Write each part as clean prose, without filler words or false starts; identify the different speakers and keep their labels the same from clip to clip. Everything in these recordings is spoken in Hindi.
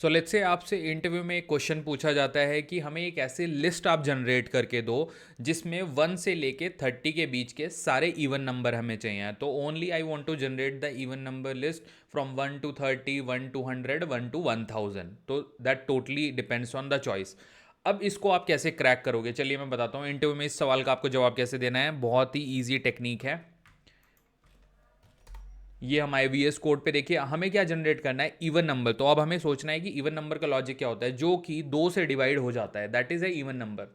Speaker 1: सो लेट्स से आपसे इंटरव्यू में एक क्वेश्चन पूछा जाता है कि हमें एक ऐसी लिस्ट आप जनरेट करके दो जिसमें 1 से लेके 30 के बीच के सारे इवन नंबर हमें चाहिए। तो only I want to generate the even number list from 1 to 30, 1 to 100, 1 to 1000। तो that totally depends on the choice. अब इसको आप कैसे क्रैक करोगे, चलिए मैं बताता हूँ इंटरव्यू में इस सवाल का आपको जवाब कैसे देना है। बहुत ही ईजी टेक्निक है। ये हम IVS कोड पे देखिए, हमें क्या जनरेट करना है, इवन नंबर। तो अब हमें सोचना है कि इवन नंबर का लॉजिक क्या होता है, जो कि 2 से डिवाइड हो जाता है, that is a even number.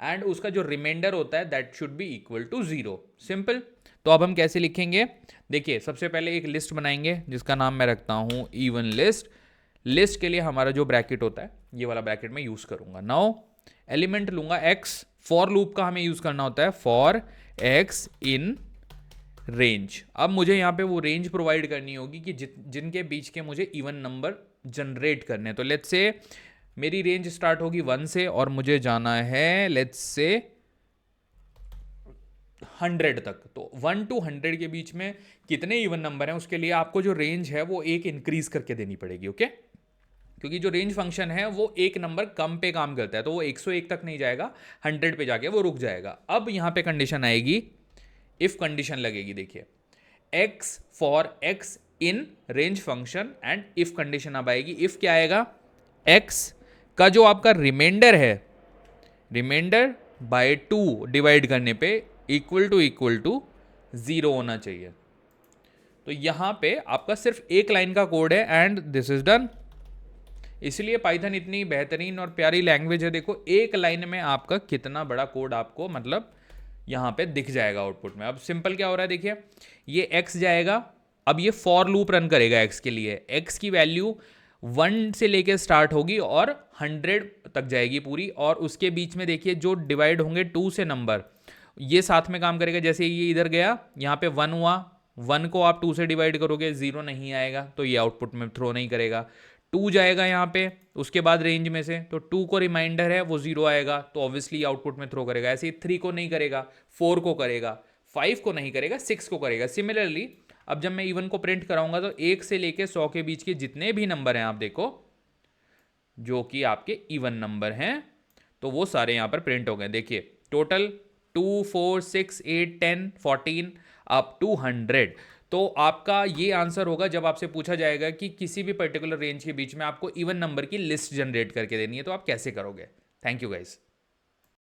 Speaker 1: And उसका जो रिमाइंडर होता है that should be equal to 0। Simple. तो अब हम कैसे लिखेंगे, देखिए सबसे पहले एक लिस्ट बनाएंगे जिसका नाम मैं रखता हूँ इवन लिस्ट। लिस्ट के लिए हमारा जो ब्रैकेट होता है ये वाला ब्रैकेट मैं यूज करूंगा। नाउ एलिमेंट लूंगा x। फॉर लूप का हमें यूज करना होता है फॉर x इन रेंज। अब मुझे यहाँ पे वो रेंज प्रोवाइड करनी होगी कि जिनके बीच के मुझे इवन नंबर जनरेट करने हैं। तो लेट्स से मेरी रेंज स्टार्ट होगी 1 से और मुझे जाना है लेट्स से 100 तक। तो 1 to 100 के बीच में कितने इवन नंबर हैं उसके लिए आपको जो रेंज है वो एक इंक्रीज करके देनी पड़ेगी। ओके, क्योंकि जो रेंज फंक्शन है वो एक नंबर कम पे काम करता है, तो वो 101 तक नहीं जाएगा, 100 पे जाके वो रुक जाएगा। अब यहाँ पे कंडीशन आएगी, इफ कंडीशन लगेगी। देखिए x for x in range function and if condition अब आएगी। इफ क्या आएगा, x का जो आपका रिमाइंडर है, रिमाइंडर बाय 2 डिवाइड करने पे इक्वल टू 0 होना चाहिए। तो यहां पे आपका सिर्फ एक लाइन का कोड है एंड दिस इज डन। इसलिए पाइथन इतनी बेहतरीन और प्यारी लैंग्वेज है। देखो एक लाइन में आपका कितना बड़ा कोड आपको मतलब यहाँ पे दिख जाएगा आउटपुट में। अब सिंपल क्या हो रहा है, देखिए ये x जाएगा, अब ये फॉर लूप रन करेगा x के लिए। x की वैल्यू 1 से लेके स्टार्ट होगी और 100 तक जाएगी पूरी, और उसके बीच में देखिए जो डिवाइड होंगे 2 से नंबर, ये साथ में काम करेगा। जैसे ये इधर गया, यहाँ पे 1 हुआ, 1 को आप 2 से डिवाइड करोगे 0 नहीं आएगा, तो ये आउटपुट में थ्रो नहीं करेगा। 2 जाएगा यहाँ पे, उसके बाद रेंज में से, तो 2 को रिमाइंडर है वो 0 आएगा, तो ऑब्वियसली आउटपुट में थ्रो करेगा। ऐसे ही 3 को नहीं करेगा, 4 को करेगा, 5 को नहीं करेगा, 6 को करेगा। सिमिलरली अब जब मैं इवन को प्रिंट कराऊंगा तो 1 से लेके 100 के बीच के जितने भी नंबर हैं आप देखो जो कि आपके इवन नंबर हैं, तो वो सारे यहाँ पर प्रिंट हो गए। देखिए टोटल 2, 4, 6, 8, 10, 14 अप टू 100। तो आपका ये आंसर होगा जब आपसे पूछा जाएगा कि किसी भी पर्टिकुलर रेंज के बीच में आपको इवन नंबर की लिस्ट जनरेट करके देनी है, तो आप कैसे करोगे। Thank you guys.